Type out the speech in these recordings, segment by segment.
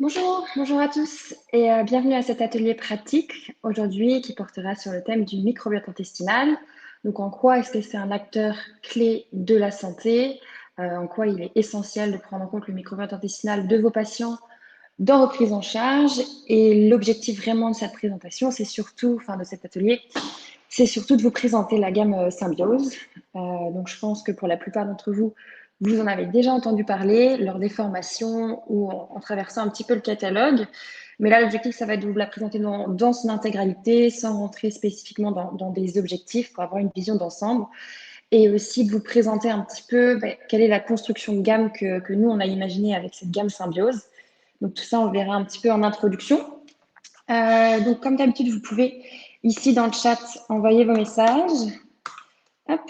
Bonjour à tous et bienvenue à cet atelier pratique aujourd'hui qui portera sur le thème du microbiote intestinal. Donc en quoi est-ce que c'est un acteur clé de la santé, en quoi il est essentiel de prendre en compte le microbiote intestinal de vos patients dans vos prises en charge. Et l'objectif vraiment de cette présentation, c'est surtout, enfin de cet atelier, c'est surtout de vous présenter la gamme Symbiose. Donc je pense que pour la plupart d'entre vous, vous en avez déjà entendu parler lors des formations ou en traversant un petit peu le catalogue. Mais là, l'objectif, ça va être de vous la présenter dans son intégralité, sans rentrer spécifiquement dans des objectifs pour avoir une vision d'ensemble. Et aussi de vous présenter un petit peu quelle est la construction de gamme que nous, on a imaginée avec cette gamme Symbiose. Donc tout ça, on le verra un petit peu en introduction. Donc comme d'habitude, vous pouvez ici dans le chat envoyer vos messages. Hop.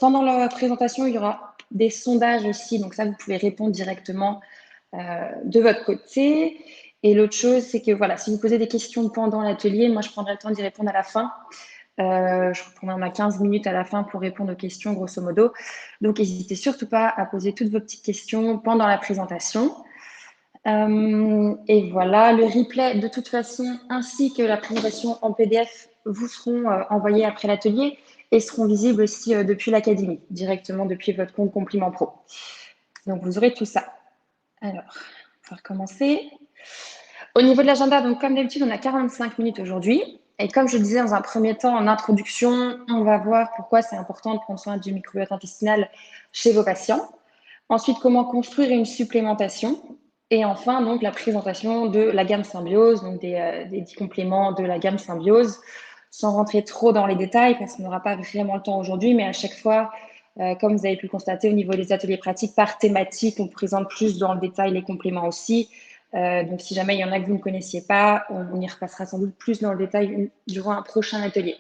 Pendant la présentation, il y aura des sondages aussi, donc ça, vous pouvez répondre directement de votre côté. Et l'autre chose, c'est que voilà, si vous posez des questions pendant l'atelier, moi, je prendrai le temps d'y répondre à la fin. Je prendrai ma 15 minutes à la fin pour répondre aux questions, grosso modo. Donc, n'hésitez surtout pas à poser toutes vos petites questions pendant la présentation. Et voilà, le replay, de toute façon, ainsi que la présentation en PDF, vous seront envoyés après l'atelier et seront visibles aussi depuis l'académie, directement depuis votre compte Compliment Pro. Donc, vous aurez tout ça. Alors, on va recommencer. Au niveau de l'agenda, donc comme d'habitude, on a 45 minutes aujourd'hui. Et comme je le disais dans un premier temps, en introduction, on va voir pourquoi c'est important de prendre soin du microbiote intestinal chez vos patients. Ensuite, comment construire une supplémentation. Et enfin, donc, la présentation de la gamme Symbiose, donc des 10 compléments de la gamme Symbiose, sans rentrer trop dans les détails, parce qu'on n'aura pas vraiment le temps aujourd'hui, mais à chaque fois, comme vous avez pu le constater au niveau des ateliers pratiques, par thématique, on présente plus dans le détail les compléments aussi. Donc, si jamais il y en a que vous ne connaissiez pas, on y repassera sans doute plus dans le détail durant un prochain atelier.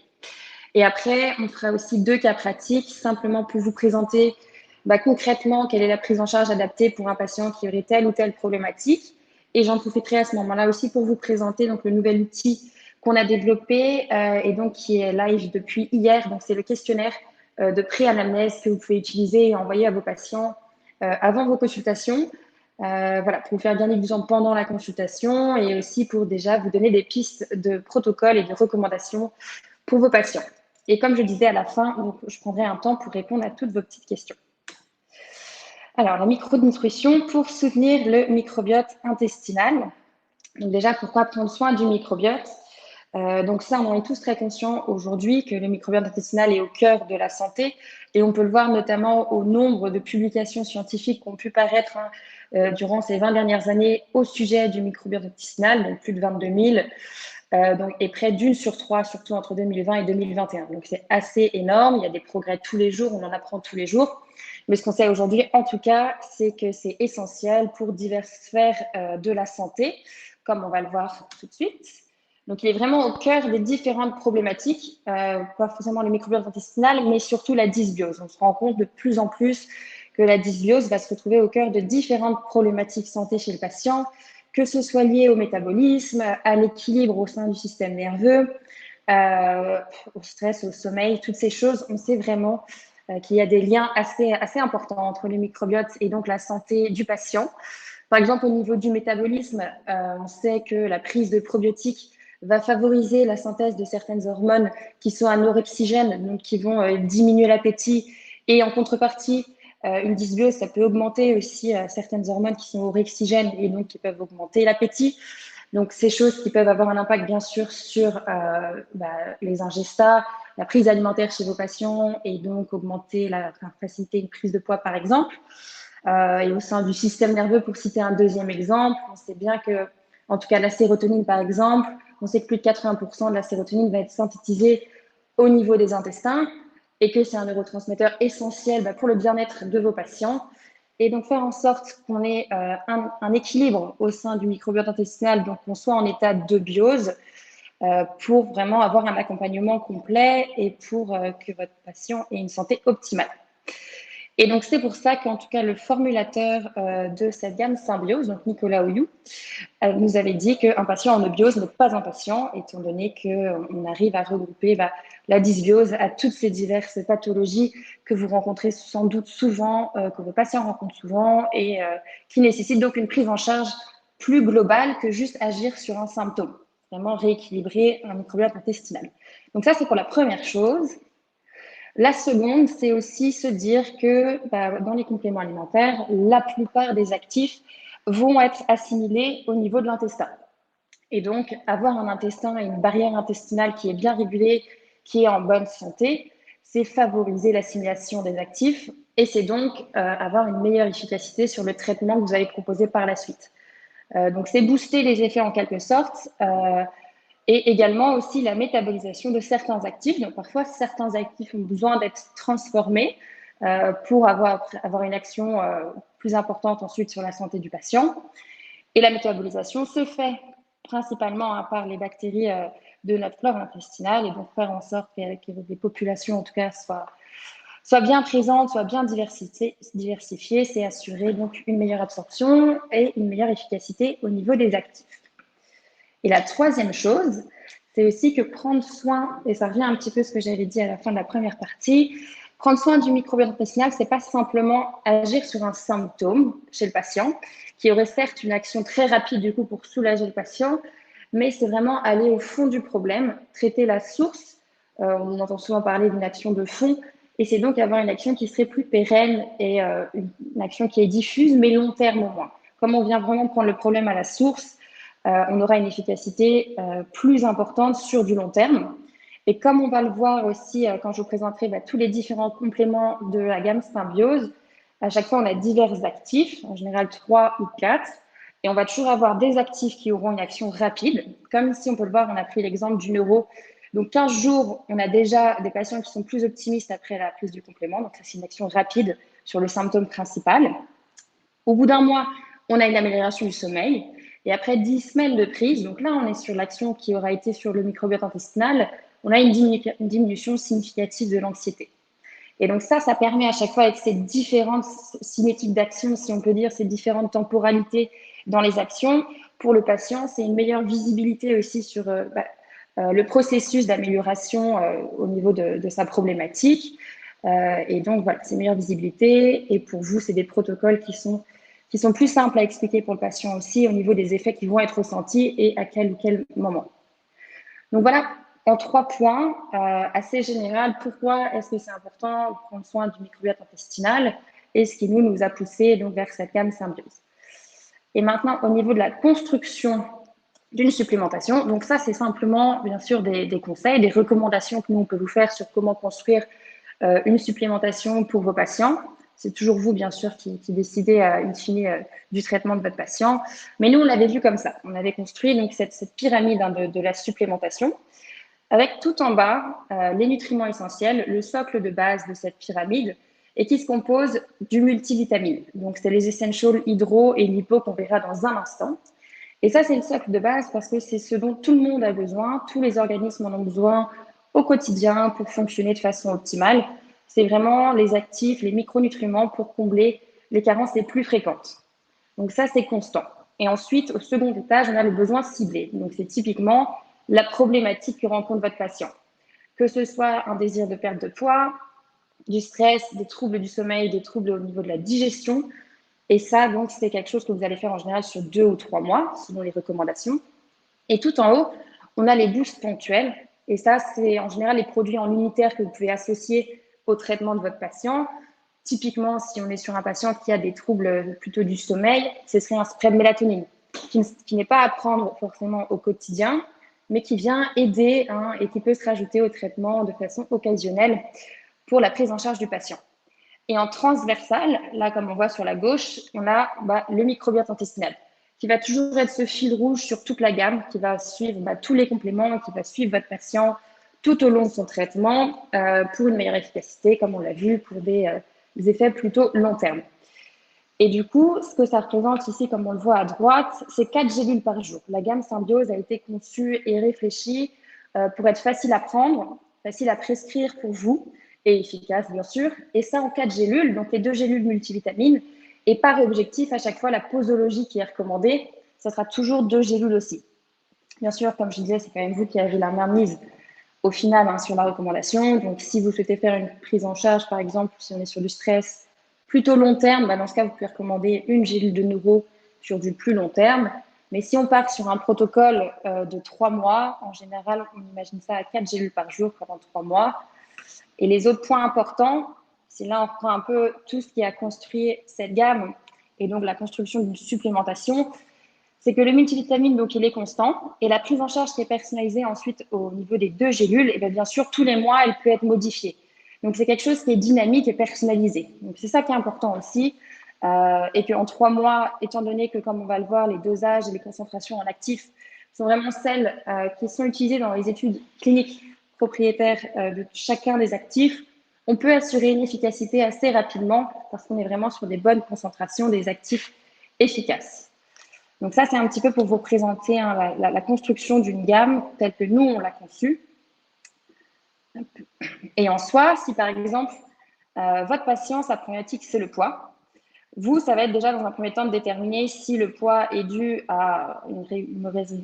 Et après, on fera aussi 2 cas pratiques, simplement pour vous présenter concrètement quelle est la prise en charge adaptée pour un patient qui aurait telle ou telle problématique. Et j'en profiterai à ce moment-là aussi pour vous présenter donc, le nouvel outil qu'on a développé et donc qui est live depuis hier. Donc, c'est le questionnaire de pré-anamnèse que vous pouvez utiliser et envoyer à vos patients avant vos consultations. Voilà, pour vous faire gagner du temps pendant la consultation et aussi pour déjà vous donner des pistes de protocole et de recommandations pour vos patients. Et comme je disais à la fin, donc, je prendrai un temps pour répondre à toutes vos petites questions. Alors, la micronutrition pour soutenir le microbiote intestinal. Donc déjà, pourquoi prendre soin du microbiote? Donc ça, on en est tous très conscients aujourd'hui que le microbiote intestinal est au cœur de la santé et on peut le voir notamment au nombre de publications scientifiques qui ont pu paraître durant ces 20 dernières années au sujet du microbiote intestinal, donc plus de 22 000. Et près d'une sur 3, surtout entre 2020 et 2021. Donc, c'est assez énorme. Il y a des progrès tous les jours, on en apprend tous les jours. Mais ce qu'on sait aujourd'hui, en tout cas, c'est que c'est essentiel pour diverses sphères de la santé, comme on va le voir tout de suite. Donc, il est vraiment au cœur des différentes problématiques, pas forcément le microbiote intestinal, mais surtout la dysbiose. On se rend compte de plus en plus que la dysbiose va se retrouver au cœur de différentes problématiques santé chez le patient, que ce soit lié au métabolisme, à l'équilibre au sein du système nerveux, au stress, au sommeil, toutes ces choses, on sait vraiment qu'il y a des liens assez importants entre le microbiote et donc la santé du patient. Par exemple, au niveau du métabolisme, on sait que la prise de probiotiques va favoriser la synthèse de certaines hormones qui sont anorexigènes, donc qui vont diminuer l'appétit. Et en contrepartie, une dysbiose, ça peut augmenter aussi certaines hormones qui sont orexigènes et donc qui peuvent augmenter l'appétit. Donc, ces choses qui peuvent avoir un impact, bien sûr, sur les ingestats, la prise alimentaire chez vos patients et donc augmenter la facilité de prise de poids, par exemple. Et au sein du système nerveux, pour citer un deuxième exemple, on sait bien que, en tout cas, la sérotonine, par exemple, on sait que plus de 80% de la sérotonine va être synthétisée au niveau des intestins et que c'est un neurotransmetteur essentiel pour le bien-être de vos patients. Et donc, faire en sorte qu'on ait un équilibre au sein du microbiote intestinal, donc qu'on soit en état de biose, pour vraiment avoir un accompagnement complet et pour que votre patient ait une santé optimale. Et donc, c'est pour ça qu'en tout cas, le formulateur de cette gamme Symbiose, donc Nicolas Oyou, nous avait dit qu'un patient en ebiose n'est pas un patient, étant donné qu'on arrive à regrouper la dysbiose à toutes ces diverses pathologies que vous rencontrez sans doute souvent, que vos patients rencontrent souvent, et qui nécessitent donc une prise en charge plus globale que juste agir sur un symptôme, vraiment rééquilibrer un microbiote intestinal. Donc ça, c'est pour la première chose. La seconde, c'est aussi se dire que dans les compléments alimentaires, la plupart des actifs vont être assimilés au niveau de l'intestin. Et donc, avoir un intestin et une barrière intestinale qui est bien régulée, qui est en bonne santé, c'est favoriser l'assimilation des actifs et c'est donc avoir une meilleure efficacité sur le traitement que vous allez proposer par la suite. Donc, c'est booster les effets en quelque sorte et également aussi la métabolisation de certains actifs. Donc, parfois, certains actifs ont besoin d'être transformés pour avoir une action plus importante ensuite sur la santé du patient. Et la métabolisation se fait principalement par les bactéries de notre flore intestinale et donc faire en sorte que les populations, en tout cas, soient bien présentes, soient bien diversifiées, c'est assurer donc une meilleure absorption et une meilleure efficacité au niveau des actifs. Et la troisième chose, c'est aussi que prendre soin, et ça revient un petit peu à ce que j'avais dit à la fin de la première partie, prendre soin du microbiote intestinal, ce n'est pas simplement agir sur un symptôme chez le patient, qui aurait certes une action très rapide du coup pour soulager le patient, mais c'est vraiment aller au fond du problème, traiter la source. On entend souvent parler d'une action de fond, et c'est donc avoir une action qui serait plus pérenne et une action qui est diffuse, mais long terme au moins. Comme on vient vraiment prendre le problème à la source, on aura une efficacité plus importante sur du long terme. Et comme on va le voir aussi quand je vous présenterai tous les différents compléments de la gamme Symbiose, à chaque fois on a divers actifs, en général 3 ou 4, et on va toujours avoir des actifs qui auront une action rapide. Comme ici on peut le voir, on a pris l'exemple du neuro. Donc 15 jours, on a déjà des patients qui sont plus optimistes après la prise du complément, donc ça c'est une action rapide sur le symptôme principal. Au bout d'un mois, on a une amélioration du sommeil. Et après 10 semaines de prise, donc là, on est sur l'action qui aura été sur le microbiote intestinal, on a une diminution significative de l'anxiété. Et donc ça permet à chaque fois, avec ces différentes cinétiques d'action, si on peut dire, ces différentes temporalités dans les actions, pour le patient, c'est une meilleure visibilité aussi sur le processus d'amélioration au niveau de sa problématique. Et donc, voilà, c'est une meilleure visibilité. Et pour vous, c'est des protocoles qui sont plus simples à expliquer pour le patient aussi au niveau des effets qui vont être ressentis et à quel ou quel moment. Donc voilà, en 3 points assez général, pourquoi est-ce que c'est important de prendre soin du microbiote intestinal et ce qui nous a poussé donc vers cette gamme Symbiose. Et maintenant, au niveau de la construction d'une supplémentation, donc ça, c'est simplement, bien sûr, des conseils, des recommandations que nous, on peut vous faire sur comment construire une supplémentation pour vos patients. C'est toujours vous, bien sûr, qui décidez, in fine, du traitement de votre patient. Mais nous, on l'avait vu comme ça. On avait construit donc cette pyramide de la supplémentation, avec tout en bas les nutriments essentiels, le socle de base de cette pyramide, et qui se compose du multivitamine. Donc, c'est les essentials hydro et lipo qu'on verra dans un instant. Et ça, c'est le socle de base parce que c'est ce dont tout le monde a besoin, tous les organismes en ont besoin au quotidien pour fonctionner de façon optimale. C'est vraiment les actifs, les micronutriments pour combler les carences les plus fréquentes. Donc ça, c'est constant. Et ensuite, au second étage, on a le besoin ciblé. Donc c'est typiquement la problématique que rencontre votre patient. Que ce soit un désir de perte de poids, du stress, des troubles du sommeil, des troubles au niveau de la digestion. Et ça, donc, c'est quelque chose que vous allez faire en général sur 2 ou 3 mois, selon les recommandations. Et tout en haut, on a les boosts ponctuels. Et ça, c'est en général les produits en unitaire que vous pouvez associer au traitement de votre patient. Typiquement, si on est sur un patient qui a des troubles plutôt du sommeil, ce serait un spray de mélatonine, qui n'est pas à prendre forcément au quotidien, mais qui vient aider et qui peut se rajouter au traitement de façon occasionnelle pour la prise en charge du patient. Et en transversal, là, comme on voit sur la gauche, on a le microbiote intestinal, qui va toujours être ce fil rouge sur toute la gamme, qui va suivre tous les compléments, qui va suivre votre patient tout au long de son traitement pour une meilleure efficacité, comme on l'a vu, pour des effets plutôt long terme. Et du coup, ce que ça représente ici, comme on le voit à droite, c'est 4 gélules par jour. La gamme Symbiose a été conçue et réfléchie pour être facile à prendre, facile à prescrire pour vous, et efficace, bien sûr. Et ça en 4 gélules, donc les 2 gélules multivitamines. Et par objectif, à chaque fois, la posologie qui est recommandée, ça sera toujours 2 gélules aussi. Bien sûr, comme je disais, c'est quand même vous qui avez la main mise au final sur la recommandation. Donc, si vous souhaitez faire une prise en charge, par exemple, si on est sur du stress plutôt long terme, dans ce cas, vous pouvez recommander une gélule de neuro sur du plus long terme. Mais si on part sur un protocole de 3 mois, en général, on imagine ça à 4 gélules par jour pendant 3 mois. Et les autres points importants, c'est là on reprend un peu tout ce qui a construit cette gamme et donc la construction d'une supplémentation, c'est que le multivitamine, donc, il est constant et la prise en charge qui est personnalisée ensuite au niveau des 2 gélules, et bien sûr, tous les mois, elle peut être modifiée. Donc, c'est quelque chose qui est dynamique et personnalisé. Donc, c'est ça qui est important aussi. Et qu'en 3 mois, étant donné que, comme on va le voir, les dosages et les concentrations en actifs sont vraiment celles qui sont utilisées dans les études cliniques propriétaires de chacun des actifs, on peut assurer une efficacité assez rapidement parce qu'on est vraiment sur des bonnes concentrations des actifs efficaces. Donc ça, c'est un petit peu pour vous présenter la construction d'une gamme telle que nous, on l'a conçue. Et en soi, si par exemple, votre patient, sa problématique, c'est le poids, vous, ça va être déjà dans un premier temps de déterminer si le poids est dû à une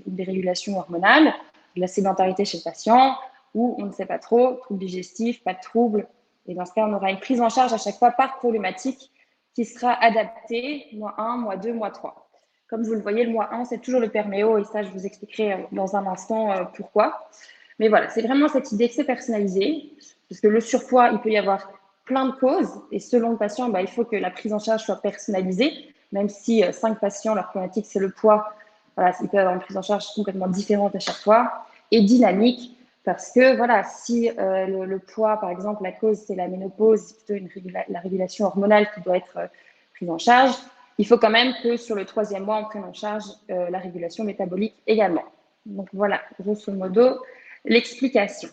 dérégulation hormonale, de la sédentarité chez le patient, ou on ne sait pas trop, trouble digestif, pas de trouble. Et dans ce cas, on aura une prise en charge à chaque fois par problématique qui sera adaptée, mois 1, mois 2, mois 3. Comme vous le voyez, le mois 1, c'est toujours le perméo, et ça, je vous expliquerai dans un instant pourquoi. Mais voilà, c'est vraiment cette idée que c'est personnalisé, parce que le surpoids, il peut y avoir plein de causes, et selon le patient, il faut que la prise en charge soit personnalisée, même si 5 patients, leur problématique, c'est le poids, voilà, ils peuvent avoir une prise en charge complètement différente à chaque fois, et dynamique, parce que voilà, si le poids, par exemple, la cause, c'est la ménopause, c'est plutôt la régulation hormonale qui doit être prise en charge, il faut quand même que sur le 3e mois, on prenne en charge la régulation métabolique également. Donc voilà, grosso modo, l'explication.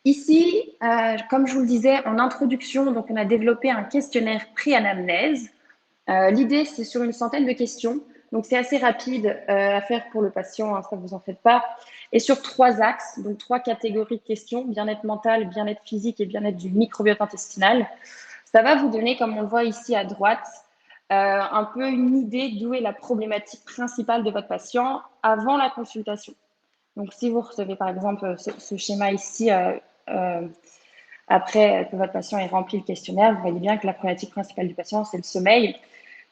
Ici, comme je vous le disais en introduction, donc on a développé un questionnaire pré-anamnèse. L'idée, c'est sur une centaine de questions. Donc, c'est assez rapide à faire pour le patient, hein, ça ne vous en faites pas. Et sur 3 axes, donc 3 catégories de questions, bien-être mental, bien-être physique et bien-être du microbiote intestinal. Ça va vous donner, comme on le voit ici à droite, un peu une idée d'où est la problématique principale de votre patient avant la consultation. Donc, si vous recevez par exemple ce schéma ici, après que votre patient ait rempli le questionnaire, vous voyez bien que la problématique principale du patient, c'est le sommeil.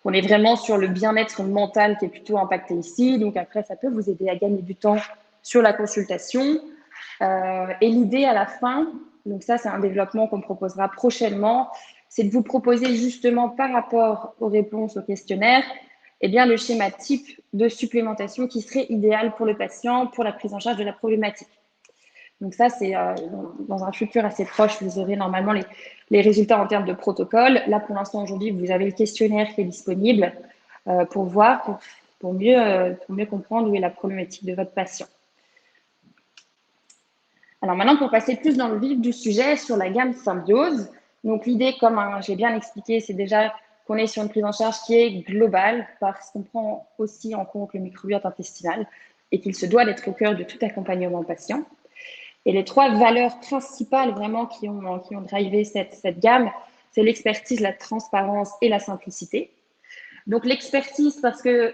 On est vraiment sur le bien-être mental qui est plutôt impacté ici. Donc, après, ça peut vous aider à gagner du temps sur la consultation. Et l'idée à la fin, donc ça, c'est un développement qu'on proposera prochainement, c'est de vous proposer justement par rapport aux réponses au questionnaire, le schéma type de supplémentation qui serait idéal pour le patient pour la prise en charge de la problématique. Donc ça, c'est dans un futur assez proche, vous aurez normalement les résultats en termes de protocole. Là, pour l'instant, aujourd'hui, vous avez le questionnaire qui est disponible pour voir, pour mieux comprendre où est la problématique de votre patient. Alors maintenant, pour passer plus dans le vif du sujet sur la gamme Symbiose, donc l'idée, comme j'ai bien expliqué, c'est déjà qu'on est sur une prise en charge qui est globale parce qu'on prend aussi en compte le microbiote intestinal et qu'il se doit d'être au cœur de tout accompagnement patient. Et les 3 valeurs principales vraiment qui ont drivé cette gamme, c'est l'expertise, la transparence et la simplicité. Donc l'expertise parce que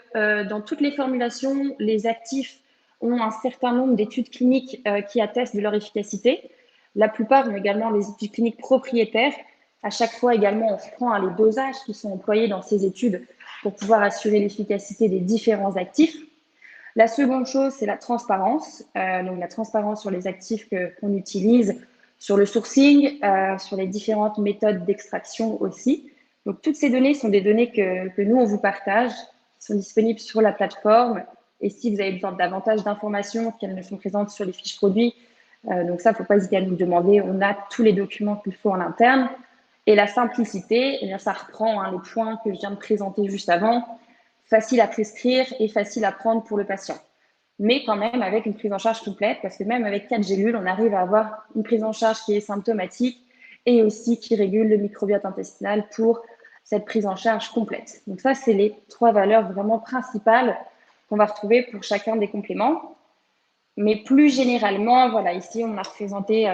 dans toutes les formulations, les actifs ont un certain nombre d'études cliniques qui attestent de leur efficacité. La plupart ont également des études cliniques propriétaires. À chaque fois également, on reprend les dosages qui sont employés dans ces études pour pouvoir assurer l'efficacité des différents actifs. La seconde chose, c'est la transparence. Donc la transparence sur les actifs qu'on utilise, sur le sourcing, sur les différentes méthodes d'extraction aussi. Donc toutes ces données sont des données que nous, on vous partage, qui sont disponibles sur la plateforme. Et si vous avez besoin de davantage d'informations, qu'elles ne sont présentes sur les fiches produits, donc ça, il ne faut pas hésiter à nous demander. On a tous les documents qu'il faut en interne. Et la simplicité, ça reprend les points que je viens de présenter juste avant. Facile à prescrire et facile à prendre pour le patient. Mais quand même avec une prise en charge complète, parce que même avec 4 gélules, on arrive à avoir une prise en charge qui est symptomatique et aussi qui régule le microbiote intestinal pour cette prise en charge complète. Donc ça, c'est les 3 valeurs vraiment principales qu'on va retrouver pour chacun des compléments. Mais plus généralement, voilà, ici, on a représenté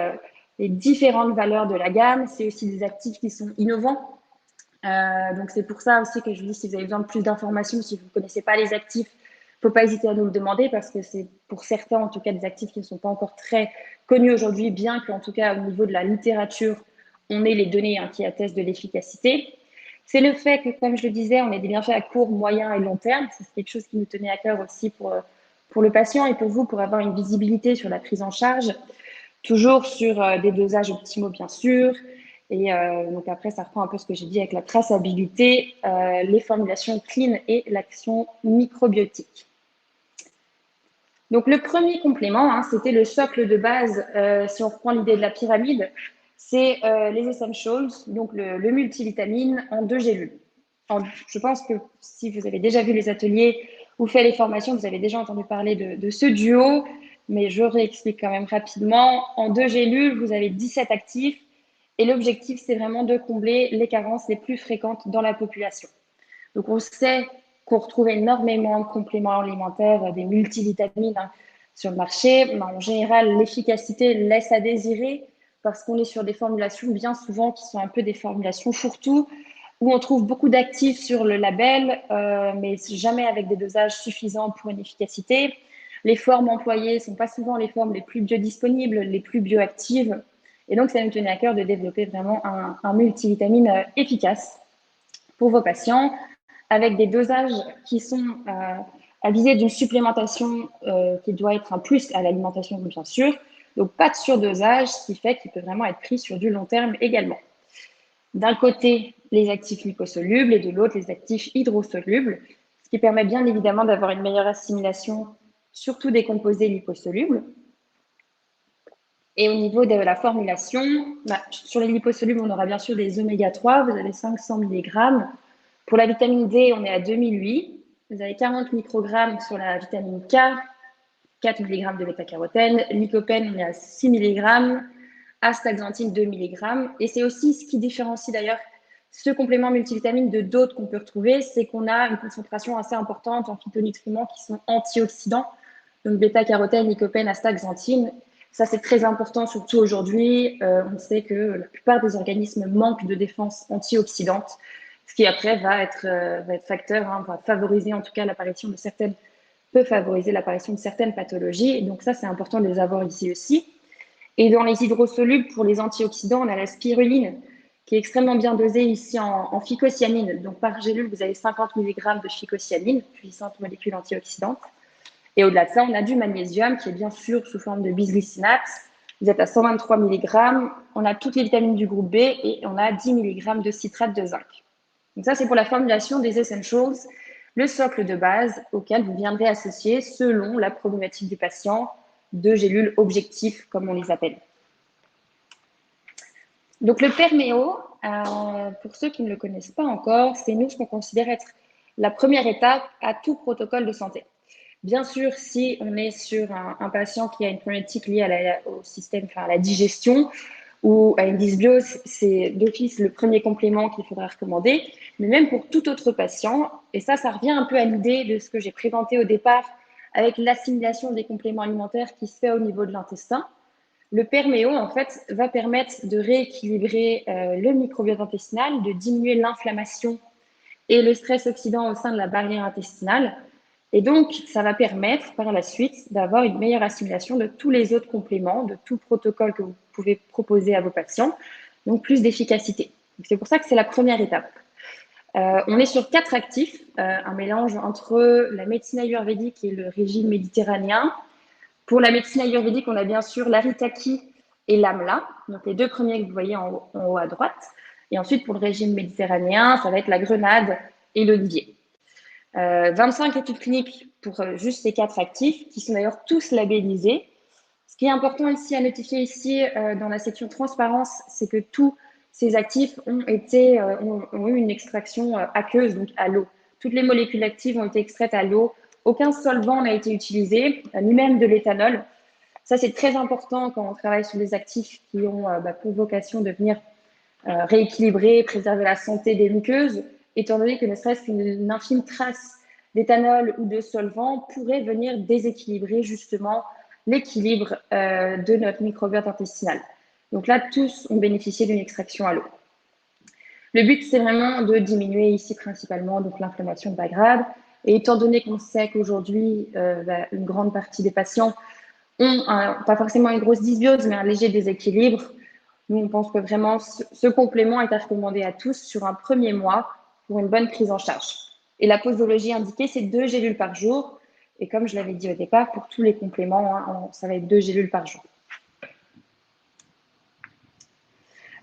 les différentes valeurs de la gamme. C'est aussi des actifs qui sont innovants. Donc, c'est pour ça aussi que je vous dis, si vous avez besoin de plus d'informations, si vous ne connaissez pas les actifs, il ne faut pas hésiter à nous le demander parce que c'est pour certains, en tout cas, des actifs qui ne sont pas encore très connus aujourd'hui, bien qu'en tout cas, au niveau de la littérature, on ait les données qui attestent de l'efficacité. C'est le fait que, comme je le disais, on ait des bienfaits à court, moyen et long terme. C'est quelque chose qui nous tenait à cœur aussi pour le patient et pour vous, pour avoir une visibilité sur la prise en charge, toujours sur des dosages optimaux, bien sûr. Et donc après, ça reprend un peu ce que j'ai dit avec la traçabilité, les formulations clean et l'action microbiotique. Donc le premier complément, c'était le socle de base, si on reprend l'idée de la pyramide, c'est les essentials, donc le multivitamine en 2 gélules. Je pense que si vous avez déjà vu les ateliers ou fait les formations, vous avez déjà entendu parler de ce duo, mais je réexplique quand même rapidement. En 2 gélules, vous avez 17 actifs et l'objectif, c'est vraiment de combler les carences les plus fréquentes dans la population. Donc, on sait qu'on retrouve énormément de compléments alimentaires, des multivitamines sur le marché, mais en général, l'efficacité laisse à désirer parce qu'on est sur des formulations bien souvent qui sont un peu des formulations fourre-tout, où on trouve beaucoup d'actifs sur le label, mais jamais avec des dosages suffisants pour une efficacité. Les formes employées ne sont pas souvent les formes les plus biodisponibles, les plus bioactives. Et donc, ça nous tenait à cœur de développer vraiment un multivitamine efficace pour vos patients, avec des dosages qui sont à viser d'une supplémentation qui doit être un plus à l'alimentation, bien sûr. Donc, pas de surdosage, ce qui fait qu'il peut vraiment être pris sur du long terme également. D'un côté, les actifs liposolubles et de l'autre, les actifs hydrosolubles, ce qui permet bien évidemment d'avoir une meilleure assimilation, surtout des composés liposolubles. Et au niveau de la formulation, sur les liposolubles, on aura bien sûr les oméga 3, vous avez 500 mg. Pour la vitamine D, on est à 2008. Vous avez 40 microgrammes sur la vitamine K, 4 mg de bêta-carotène. Lycopène, on est à 6 mg. Astaxanthine, 2 mg. Et c'est aussi ce qui différencie d'ailleurs ce complément multivitamine de d'autres qu'on peut retrouver, c'est qu'on a une concentration assez importante en phytonutriments qui sont antioxydants. Donc bêta-carotène, lycopène, astaxanthine. Ça, c'est très important, surtout aujourd'hui. On sait que la plupart des organismes manquent de défense antioxydante, ce qui après va être facteur, va favoriser en tout cas l'apparition de certaines, peut favoriser l'apparition de certaines pathologies. Et donc ça, c'est important de les avoir ici aussi. Et dans les hydrosolubles, pour les antioxydants, on a la spiruline, qui est extrêmement bien dosée ici en phycocyanine. Donc par gélule, vous avez 50 mg de phycocyanine, puissante molécule antioxydante. Et au-delà de ça, on a du magnésium qui est bien sûr sous forme de bisglycinate. Vous êtes à 123 mg. On a toutes les vitamines du groupe B et on a 10 mg de citrate de zinc. Donc ça, c'est pour la formulation des essentials, le socle de base auquel vous viendrez associer, selon la problématique du patient, 2 gélules objectifs, comme on les appelle. Donc le Perméo, pour ceux qui ne le connaissent pas encore, c'est nous ce qu'on considère être la première étape à tout protocole de santé. Bien sûr, si on est sur un patient qui a une problématique liée au système, à la digestion ou à une dysbiose, c'est d'office le premier complément qu'il faudra recommander. Mais même pour tout autre patient, et ça revient un peu à l'idée de ce que j'ai présenté au départ avec l'assimilation des compléments alimentaires qui se fait au niveau de l'intestin. Le Perméo, en fait, va permettre de rééquilibrer le microbiote intestinal, de diminuer l'inflammation et le stress oxydant au sein de la barrière intestinale. Et donc, ça va permettre par la suite d'avoir une meilleure assimilation de tous les autres compléments, de tout protocole que vous pouvez proposer à vos patients, donc plus d'efficacité. C'est pour ça que c'est la première étape. On est sur 4 actifs, un mélange entre la médecine ayurvédique et le régime méditerranéen. Pour la médecine ayurvédique, on a bien sûr l'aritaki et l'amla, donc les 2 premiers que vous voyez en haut à droite. Et ensuite, pour le régime méditerranéen, ça va être la grenade et l'olivier. 25 études cliniques pour juste ces 4 actifs, qui sont d'ailleurs tous labellisés. Ce qui est important ici à notifier ici dans la section transparence, c'est que tous ces actifs ont eu une extraction aqueuse, donc à l'eau. Toutes les molécules actives ont été extraites à l'eau. Aucun solvant n'a été utilisé, ni même de l'éthanol. Ça, c'est très important quand on travaille sur des actifs qui ont pour vocation de venir rééquilibrer, préserver la santé des muqueuses, étant donné que ne serait-ce qu'une infime trace d'éthanol ou de solvant pourrait venir déséquilibrer justement l'équilibre de notre microbiote intestinal. Donc là, tous ont bénéficié d'une extraction à l'eau. Le but, c'est vraiment de diminuer ici principalement donc l'inflammation de bas grade. Et étant donné qu'on sait qu'aujourd'hui, une grande partie des patients ont pas forcément une grosse dysbiose, mais un léger déséquilibre, nous, on pense que vraiment ce complément est à recommander à tous sur un premier mois pour une bonne prise en charge. Et la posologie indiquée, c'est 2 gélules par jour. Et comme je l'avais dit au départ, pour tous les compléments, ça va être 2 gélules par jour.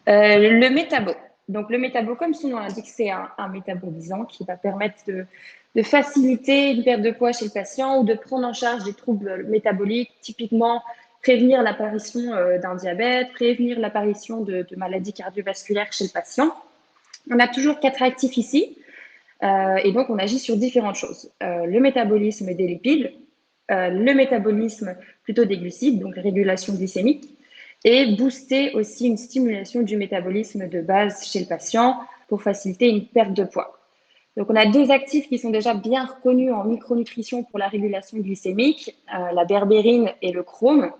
Le métabo. Donc, le métabo, comme son nom l'indique, c'est un métabolisant qui va permettre de faciliter une perte de poids chez le patient ou de prendre en charge des troubles métaboliques, typiquement prévenir l'apparition d'un diabète, prévenir l'apparition de maladies cardiovasculaires chez le patient. On a toujours 4 actifs ici, et donc on agit sur différentes choses. Le métabolisme des lipides, le métabolisme plutôt des glucides, donc régulation glycémique, et booster aussi une stimulation du métabolisme de base chez le patient pour faciliter une perte de poids. Donc, on a 2 actifs qui sont déjà bien reconnus en micronutrition pour la régulation glycémique, la berbérine et le chrome,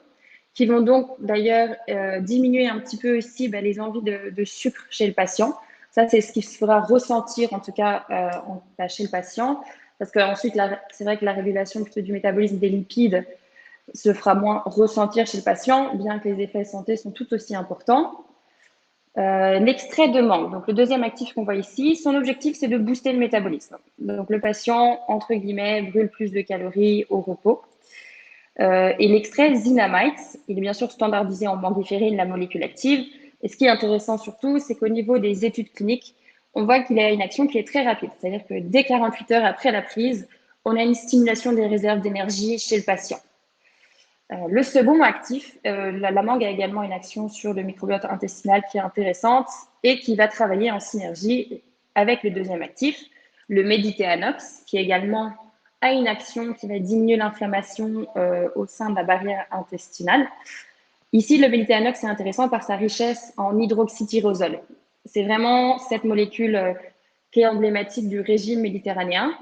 qui vont donc d'ailleurs diminuer un petit peu aussi les envies de sucre chez le patient. Ça, c'est ce qui se fera ressentir en tout cas chez le patient, parce qu'ensuite, c'est vrai que la régulation plutôt du métabolisme des lipides se fera moins ressentir chez le patient, bien que les effets santé sont tout aussi importants. L'extrait de mangue, donc le deuxième actif qu'on voit ici, son objectif, c'est de booster le métabolisme. Donc, le patient, entre guillemets, brûle plus de calories au repos. Et l'extrait Zinamite, il est bien sûr standardisé en manguiférine, la molécule active. Et ce qui est intéressant surtout, c'est qu'au niveau des études cliniques, on voit qu'il a une action qui est très rapide. C'est-à-dire que dès 48 heures après la prise, on a une stimulation des réserves d'énergie chez le patient. Le second actif, la mangue a également une action sur le microbiote intestinal qui est intéressante et qui va travailler en synergie avec le deuxième actif, le Méditerranox, qui également a une action qui va diminuer l'inflammation au sein de la barrière intestinale. Ici, le Méditerranox est intéressant par sa richesse en hydroxytyrosol. C'est vraiment cette molécule qui est emblématique du régime méditerranéen,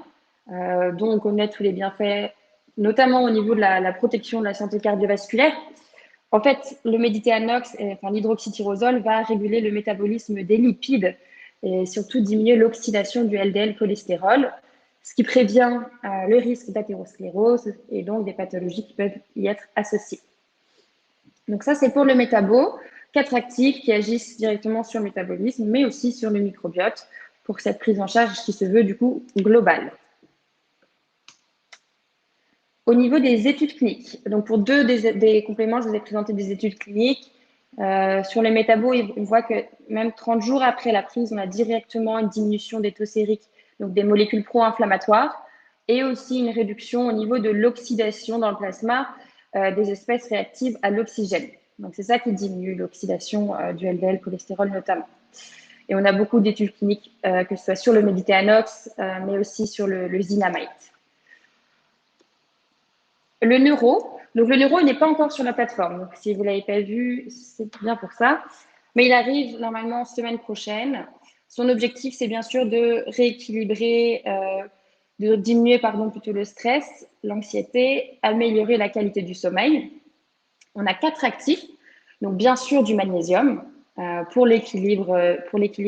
dont on connaît tous les bienfaits, notamment au niveau de la protection de la santé cardiovasculaire. En fait, le Méditerranox, enfin l'hydroxytyrosol, va réguler le métabolisme des lipides et surtout diminuer l'oxydation du LDL cholestérol, ce qui prévient le risque d'athérosclérose et donc des pathologies qui peuvent y être associées. Donc ça, c'est pour le métabo, 4 actifs qui agissent directement sur le métabolisme, mais aussi sur le microbiote pour cette prise en charge qui se veut du coup globale. Au niveau des études cliniques, donc pour 2 des compléments, je vous ai présenté des études cliniques. Sur les métabos, on voit que même 30 jours après la prise, on a directement une diminution des taux sériques, donc des molécules pro-inflammatoires, et aussi une réduction au niveau de l'oxydation dans le plasma des espèces réactives à l'oxygène. Donc, c'est ça qui diminue l'oxydation du LDL cholestérol notamment. Et on a beaucoup d'études cliniques, que ce soit sur le Méditerranox, mais aussi sur le Zinamite. Le neuro, donc le neuro, il n'est pas encore sur la plateforme. Donc, si vous ne l'avez pas vu, c'est bien pour ça. Mais il arrive normalement semaine prochaine. Son objectif, c'est bien sûr de rééquilibrer, de diminuer plutôt le stress, l'anxiété, améliorer la qualité du sommeil. On a 4 actifs, donc bien sûr du magnésium pour l'équilibre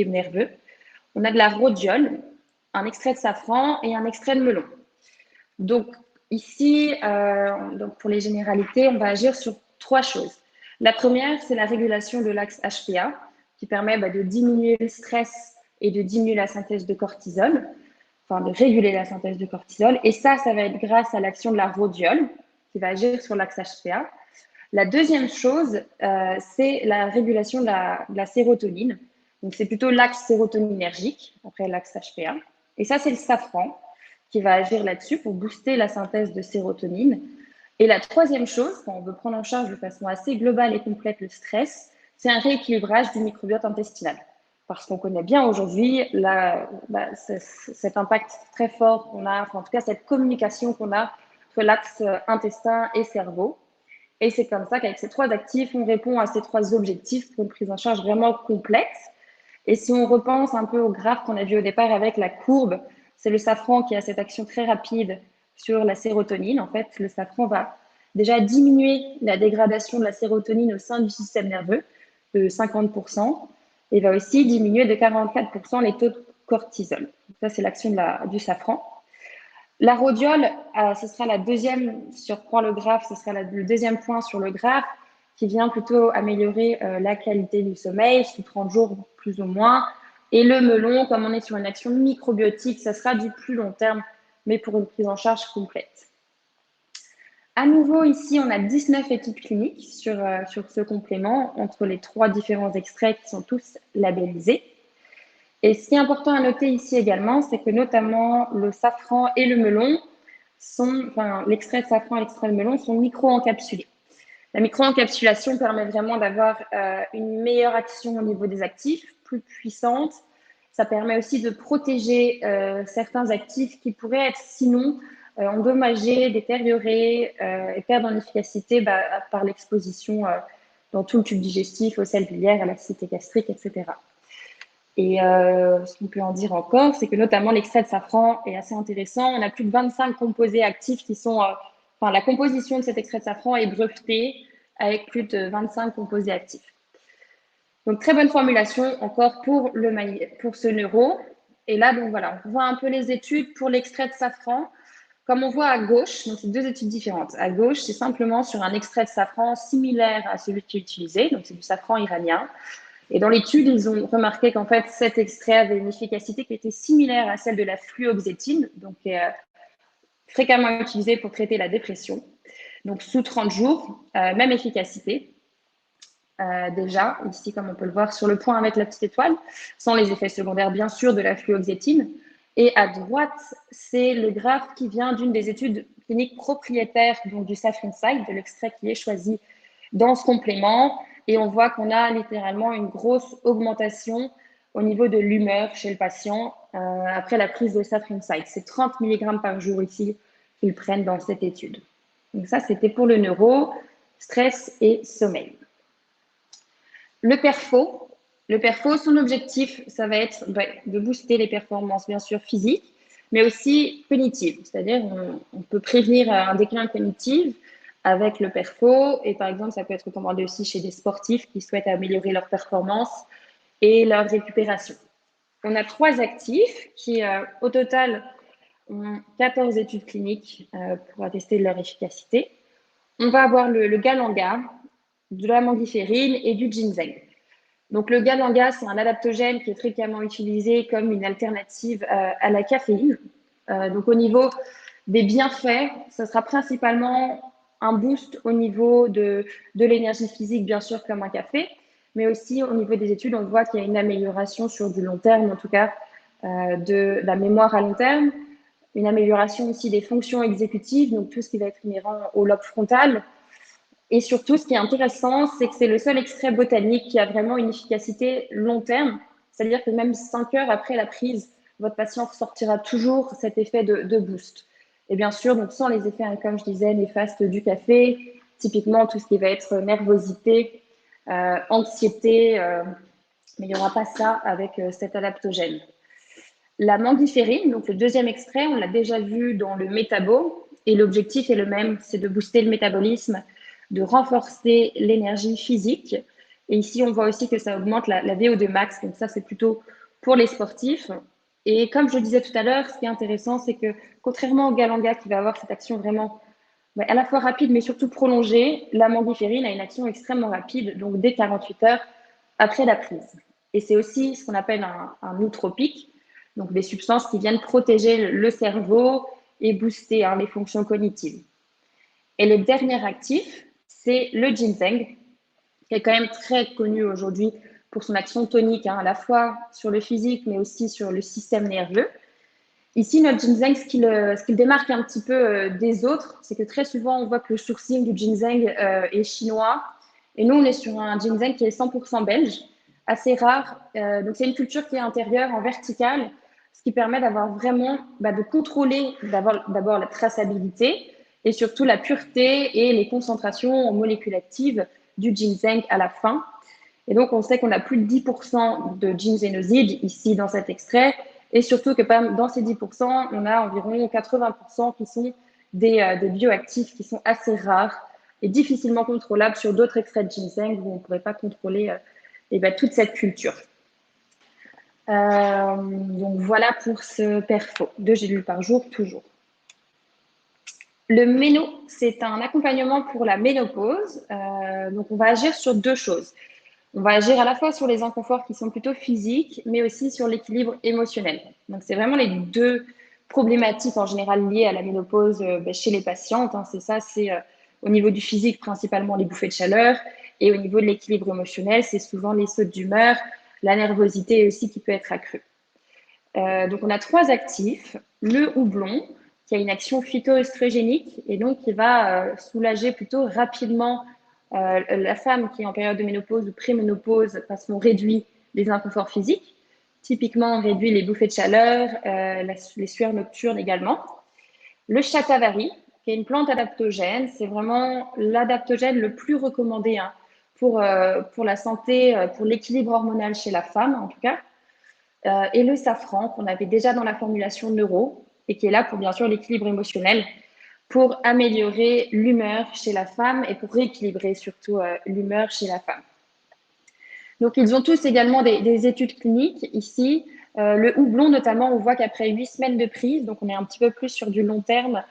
nerveux. On a de la rhodiole, un extrait de safran et un extrait de melon. Donc ici, donc pour les généralités, on va agir sur 3 choses. La première, c'est la régulation de l'axe HPA qui permet de diminuer le stress et de diminuer la synthèse de cortisol, enfin de réguler la synthèse de cortisol. Et ça va être grâce à l'action de la rhodiole qui va agir sur l'axe HPA. La deuxième chose, c'est la régulation de la sérotonine. Donc, c'est plutôt l'axe sérotoninergique, après l'axe HPA. Et ça, c'est le safran qui va agir là-dessus pour booster la synthèse de sérotonine. Et la troisième chose, quand on veut prendre en charge de façon assez globale et complète le stress, c'est un rééquilibrage du microbiote intestinal. Parce qu'on connaît bien aujourd'hui cet impact très fort qu'on a, enfin, en tout cas cette communication qu'on a entre l'axe intestin et cerveau. Et c'est comme ça qu'avec ces 3 actifs, on répond à ces 3 objectifs pour une prise en charge vraiment complète. Et si on repense un peu au graphe qu'on a vu au départ avec la courbe, c'est le safran qui a cette action très rapide sur la sérotonine. En fait, le safran va déjà diminuer la dégradation de la sérotonine au sein du système nerveux, de 50% et va aussi diminuer de 44% les taux de cortisol. Donc ça, c'est l'action du safran. La rhodiole, ce sera la deuxième, si on reprend le graphe, ce sera le deuxième point sur le graphe qui vient plutôt améliorer la qualité du sommeil sous 30 jours plus ou moins. Et le melon, comme on est sur une action microbiotique, ça sera du plus long terme, mais pour une prise en charge complète. À nouveau, ici, on a 19 études cliniques sur ce complément entre les 3 différents extraits qui sont tous labellisés. Et ce qui est important à noter ici également, c'est que notamment le safran et le melon l'extrait de safran et l'extrait de melon sont micro-encapsulés. La micro-encapsulation permet vraiment d'avoir une meilleure action au niveau des actifs, plus puissante. Ça permet aussi de protéger certains actifs qui pourraient être sinon endommagés, détériorés et perdre en efficacité par l'exposition dans tout le tube digestif, aux sels biliaires, à l'acidité gastrique, etc. Et ce qu'on peut en dire encore, c'est que notamment l'extrait de safran est assez intéressant. On a plus de 25 composés actifs qui sont... la composition de cet extrait de safran est brevetée avec plus de 25 composés actifs. Donc, très bonne formulation encore pour ce neuro. Et là, donc voilà, on voit un peu les études pour l'extrait de safran. Comme on voit à gauche, donc c'est 2 études différentes. À gauche, c'est simplement sur un extrait de safran similaire à celui qui est utilisé, donc c'est du safran iranien. Et dans l'étude, ils ont remarqué qu'en fait, cet extrait avait une efficacité qui était similaire à celle de la fluoxétine, donc qui est fréquemment utilisée pour traiter la dépression. Donc, sous 30 jours, même efficacité. Déjà, ici, comme on peut le voir sur le point avec la petite étoile, sans les effets secondaires, bien sûr, de la fluoxétine. Et à droite, c'est le graphe qui vient d'une des études cliniques propriétaires donc du Safrinide, de l'extrait qui est choisi dans ce complément. Et on voit qu'on a littéralement une grosse augmentation au niveau de l'humeur chez le patient après la prise de Safrinide. C'est 30 mg par jour ici qu'ils prennent dans cette étude. Donc ça, c'était pour le neuro, stress et sommeil. Le perfo, son objectif, ça va être de booster les performances, bien sûr, physiques, mais aussi cognitives. C'est-à-dire, on peut prévenir un déclin cognitif avec le perfo. Et par exemple, ça peut être recommandé aussi chez des sportifs qui souhaitent améliorer leur performance et leur récupération. On a 3 actifs qui, au total, ont 14 études cliniques pour attester de leur efficacité. On va avoir le galanga, de la mandiférine et du ginseng. Donc, le galanga, c'est un adaptogène qui est fréquemment utilisé comme une alternative à la caféine. Donc, au niveau des bienfaits, ce sera principalement un boost au niveau de l'énergie physique, bien sûr, comme un café, mais aussi au niveau des études, on voit qu'il y a une amélioration sur du long terme, en tout cas, de la mémoire à long terme, une amélioration aussi des fonctions exécutives, donc tout ce qui va être inhérent au lobe frontal. Et surtout, ce qui est intéressant, c'est que c'est le seul extrait botanique qui a vraiment une efficacité long terme. C'est-à-dire que même 5 heures après la prise, votre patient ressortira toujours cet effet de boost. Et bien sûr, donc sans les effets, comme je disais, néfastes du café, typiquement tout ce qui va être nervosité, anxiété, mais il n'y aura pas ça avec cet adaptogène. La mandiférine, donc le deuxième extrait, on l'a déjà vu dans le métabo, et l'objectif est le même, c'est de booster le métabolisme, de renforcer l'énergie physique. Et ici, on voit aussi que ça augmente la VO2 max, donc ça, c'est plutôt pour les sportifs. Et comme je le disais tout à l'heure, ce qui est intéressant, c'est que contrairement au galanga qui va avoir cette action vraiment à la fois rapide, mais surtout prolongée, la mandiférine a une action extrêmement rapide, donc dès 48 heures après la prise. Et c'est aussi ce qu'on appelle un nootropique, donc des substances qui viennent protéger le cerveau et booster les fonctions cognitives. Et le dernier actif, c'est le ginseng, qui est quand même très connu aujourd'hui pour son action tonique, à la fois sur le physique, mais aussi sur le système nerveux. Ici, notre ginseng, ce qui le démarque un petit peu des autres, c'est que très souvent, on voit que le sourcing du ginseng est chinois. Et nous, on est sur un ginseng qui est 100% belge, assez rare. Donc, c'est une culture qui est intérieure, en verticale, ce qui permet d'avoir vraiment, de contrôler d'abord la traçabilité et surtout la pureté et les concentrations en molécules actives du ginseng à la fin. Et donc, on sait qu'on a plus de 10% de ginsénoside ici dans cet extrait. Et surtout que dans ces 10%, on a environ 80% qui sont des bioactifs qui sont assez rares et difficilement contrôlables sur d'autres extraits de ginseng où on ne pourrait pas contrôler et ben, toute cette culture. Donc voilà pour ce perfo, 2 gélules par jour, toujours. Le méno, c'est un accompagnement pour la ménopause. Donc on va agir sur 2 choses. On va agir à la fois sur les inconforts qui sont plutôt physiques, mais aussi sur l'équilibre émotionnel. Donc c'est vraiment les 2 problématiques en général liées à la ménopause chez les patientes. C'est ça, c'est au niveau du physique principalement les bouffées de chaleur, et au niveau de l'équilibre émotionnel, c'est souvent les sautes d'humeur, la nervosité aussi qui peut être accrue. Donc on a 3 actifs. Le houblon, qui a une action phytoœstrogénique et donc qui va soulager plutôt rapidement la femme qui est en période de ménopause ou préménopause parce qu'on réduit les inconforts physiques. Typiquement, on réduit les bouffées de chaleur, les sueurs nocturnes également. Le shatavari, qui est une plante adaptogène, c'est vraiment l'adaptogène le plus recommandé pour la santé, pour l'équilibre hormonal chez la femme en tout cas. Et le safran qu'on avait déjà dans la formulation neuro et qui est là pour bien sûr l'équilibre émotionnel, pour améliorer l'humeur chez la femme et pour rééquilibrer surtout l'humeur chez la femme. Donc ils ont tous également des études cliniques ici. Le houblon notamment, on voit qu'après 8 semaines de prise, donc on est un petit peu plus sur du long terme,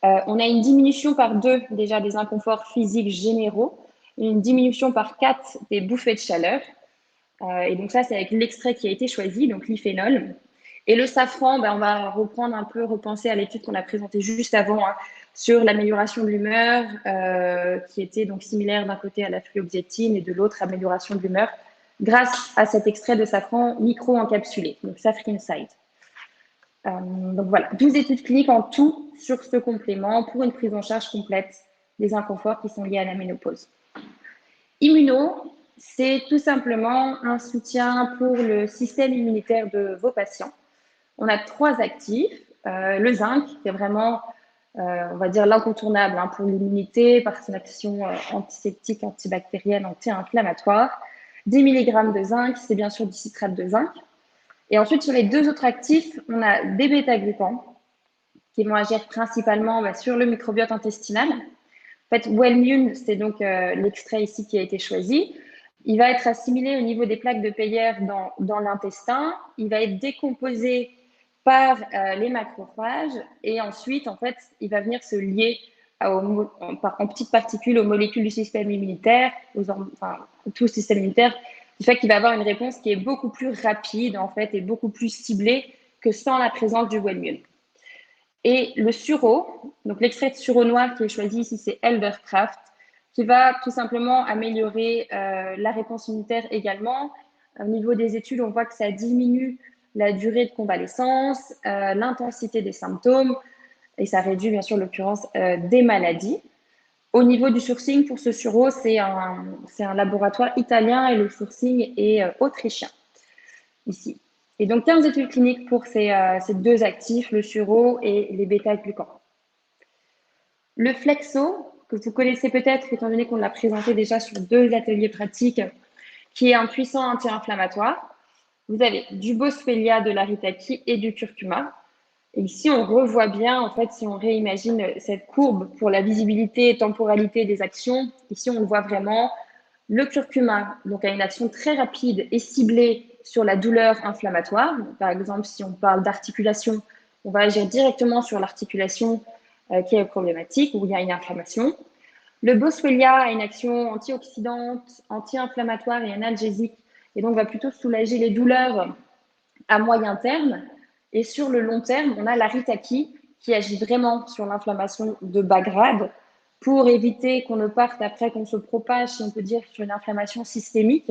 on a une diminution par 2 déjà des inconforts physiques généraux, et une diminution par 4 des bouffées de chaleur. Et donc ça, c'est avec l'extrait qui a été choisi, donc l'iphénol. Et le safran, on va reprendre un peu, repenser à l'étude qu'on a présentée juste avant sur l'amélioration de l'humeur, qui était donc similaire d'un côté à la fluoxétine et de l'autre amélioration de l'humeur, grâce à cet extrait de safran micro-encapsulé, donc Safrinside. Donc voilà, 12 études cliniques en tout sur ce complément pour une prise en charge complète des inconforts qui sont liés à la ménopause. Immuno, c'est tout simplement un soutien pour le système immunitaire de vos patients. On a 3 actifs. Le zinc, qui est vraiment, on va dire, l'incontournable pour l'immunité par son action antiseptique, antibactérienne, anti-inflammatoire. 10 mg de zinc, c'est bien sûr du citrate de zinc. Et ensuite, sur les 2 autres actifs, on a des bêta-glucans qui vont agir principalement sur le microbiote intestinal. En fait, Wellmune, c'est donc l'extrait ici qui a été choisi. Il va être assimilé au niveau des plaques de Peyer dans l'intestin. Il va être décomposé par les macrophages et ensuite, en fait, il va venir se lier en petites particules aux molécules du système immunitaire, tout le système immunitaire, du fait qu'il va avoir une réponse qui est beaucoup plus rapide, en fait, et beaucoup plus ciblée que sans la présence du Wellmune. Et le sureau, donc l'extrait de sureau noir qui est choisi ici, c'est Eldercraft, qui va tout simplement améliorer la réponse immunitaire également. Au niveau des études, on voit que ça diminue la durée de convalescence, l'intensité des symptômes, et ça réduit bien sûr l'occurrence des maladies. Au niveau du sourcing, pour ce sureau, c'est un laboratoire italien et le sourcing est autrichien, ici. Et donc 15 études cliniques pour ces 2 actifs, le sureau et les bêta-glucans. Le flexo, que vous connaissez peut-être étant donné qu'on l'a présenté déjà sur 2 ateliers pratiques, qui est un puissant anti-inflammatoire. Vous avez du boswellia, de l'aritaki et du curcuma. Et ici, on revoit bien, en fait, si on réimagine cette courbe pour la visibilité et temporalité des actions, ici, on le voit vraiment. Le curcuma, donc, a une action très rapide et ciblée sur la douleur inflammatoire. Par exemple, si on parle d'articulation, on va agir directement sur l'articulation qui est problématique, où il y a une inflammation. Le boswellia a une action antioxydante, anti-inflammatoire et analgésique, et donc va plutôt soulager les douleurs à moyen terme. Et sur le long terme, on a l'aritaki qui agit vraiment sur l'inflammation de bas grade pour éviter qu'on ne parte après, qu'on se propage, si on peut dire, sur une inflammation systémique.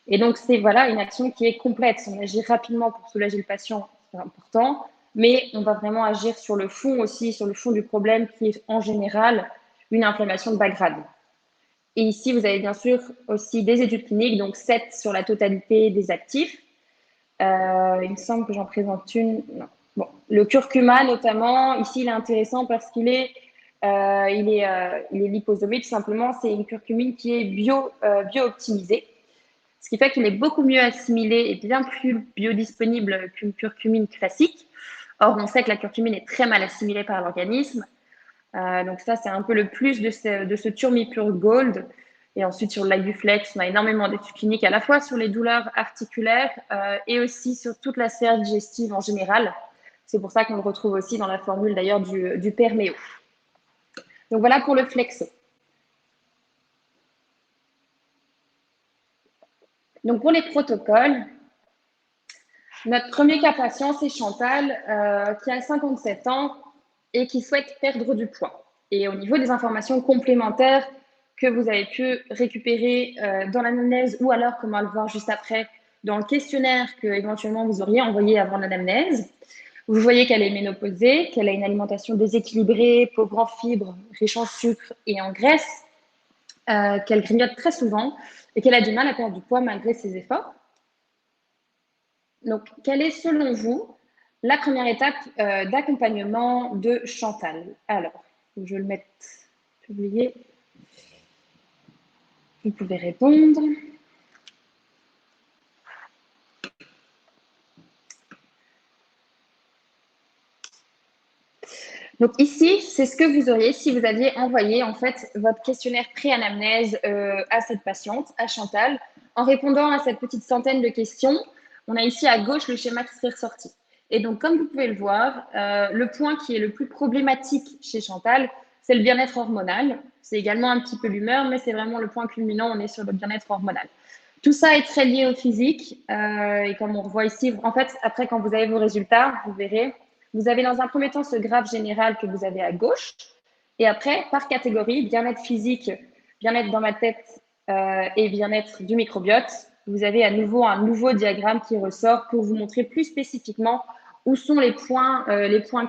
Et donc, c'est voilà, une action qui est complète. On agit rapidement pour soulager le patient, c'est important, mais on va vraiment agir sur le fond aussi, sur le fond du problème qui est en général une inflammation de bas grade. Et ici, vous avez bien sûr aussi des études cliniques, donc 7 sur la totalité des actifs. Il me semble que j'en présente une. Non. Bon, le curcuma notamment, ici, il est intéressant parce qu'il est, liposomé, tout simplement. C'est une curcumine qui est bio-optimisée, ce qui fait qu'il est beaucoup mieux assimilé et bien plus biodisponible qu'une curcumine classique. Or, on sait que la curcumine est très mal assimilée par l'organisme. Donc ça, c'est un peu le plus de ce Turmipure Gold Et ensuite, sur l'Ibuflex, on a énormément d'études cliniques à la fois sur les douleurs articulaires et aussi sur toute la sphère digestive en général. C'est pour ça qu'on le retrouve aussi dans la formule d'ailleurs du Perméo. Donc voilà pour le flexo. Donc pour les protocoles, notre premier cas patient, c'est Chantal, qui a 57 ans et qui souhaite perdre du poids. Et au niveau des informations complémentaires que vous avez pu récupérer dans l'anamnèse ou alors, comme on va le voir juste après, dans le questionnaire que éventuellement vous auriez envoyé avant l'anamnèse, vous voyez qu'elle est ménopausée, qu'elle a une alimentation déséquilibrée, pauvre en fibres, riche en sucre et en graisse, qu'elle grignote très souvent et qu'elle a du mal à perdre du poids malgré ses efforts. Donc, quelle est, selon vous, la première étape d'accompagnement de Chantal? Alors, je vais le mettre publié. Vous pouvez répondre. Donc ici, c'est ce que vous auriez si vous aviez envoyé en fait votre questionnaire pré-anamnèse à cette patiente, à Chantal, en répondant à cette petite centaine de questions. On a ici à gauche le schéma qui serait ressorti. Et donc, comme vous pouvez le voir, le point qui est le plus problématique chez Chantal, c'est le bien-être hormonal. C'est également un petit peu l'humeur, mais c'est vraiment le point culminant. On est sur le bien-être hormonal. Tout ça est très lié au physique. Et comme on voit ici, en fait, après, quand vous avez vos résultats, vous verrez, vous avez dans un premier temps ce graphe général que vous avez à gauche. Et après, par catégorie, bien-être physique, bien-être dans ma tête et bien-être du microbiote, vous avez à nouveau un nouveau diagramme qui ressort pour vous montrer plus spécifiquement où sont les points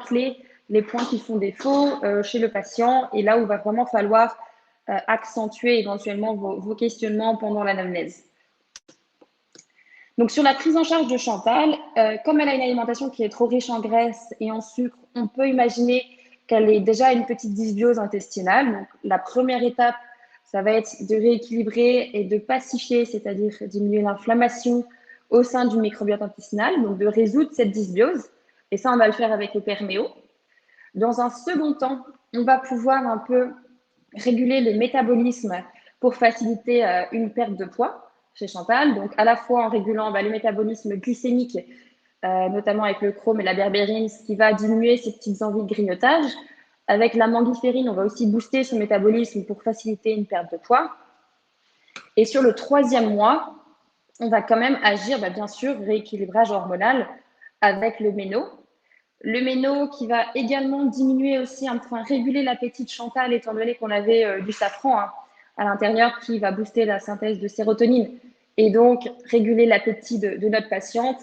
clés, les points qui font défaut chez le patient et là où il va vraiment falloir accentuer éventuellement vos questionnements pendant l'anamnèse. Donc, sur la prise en charge de Chantal, comme elle a une alimentation qui est trop riche en graisse et en sucre, on peut imaginer qu'elle ait déjà une petite dysbiose intestinale. Donc, la première étape, ça va être de rééquilibrer et de pacifier, c'est-à-dire diminuer l'inflammation au sein du microbiote intestinal, donc de résoudre cette dysbiose. Et ça, on va le faire avec le Perméo. Dans un second temps, on va pouvoir un peu réguler le métabolisme pour faciliter une perte de poids chez Chantal. Donc, à la fois en régulant le métabolisme glycémique, notamment avec le chrome et la berbérine, ce qui va diminuer ces petites envies de grignotage. Avec la manguiférine, on va aussi booster son métabolisme pour faciliter une perte de poids. Et sur le troisième mois, on va quand même agir, bien sûr, rééquilibrage hormonal avec le méno. Le méno qui va également diminuer aussi, réguler l'appétit de Chantal, étant donné qu'on avait du safran à l'intérieur qui va booster la synthèse de sérotonine et donc réguler l'appétit de notre patiente.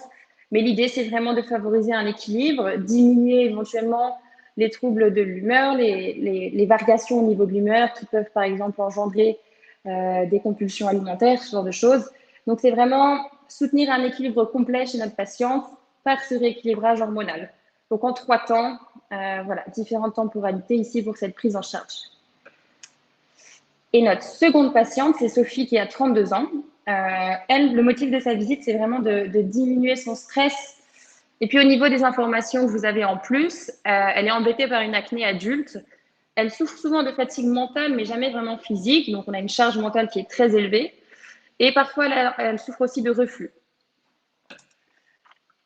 Mais l'idée, c'est vraiment de favoriser un équilibre, diminuer éventuellement les troubles de l'humeur, les variations au niveau de l'humeur qui peuvent par exemple engendrer des compulsions alimentaires, ce genre de choses. Donc, c'est vraiment soutenir un équilibre complet chez notre patiente par ce rééquilibrage hormonal. Donc, en 3 temps, voilà, différentes temporalités ici pour cette prise en charge. Et notre seconde patiente, c'est Sophie qui a 32 ans. Elle, le motif de sa visite, c'est vraiment de diminuer son stress. Et puis, au niveau des informations que vous avez en plus, elle est embêtée par une acné adulte. Elle souffre souvent de fatigue mentale, mais jamais vraiment physique. Donc, on a une charge mentale qui est très élevée. Et parfois, elle souffre aussi de reflux.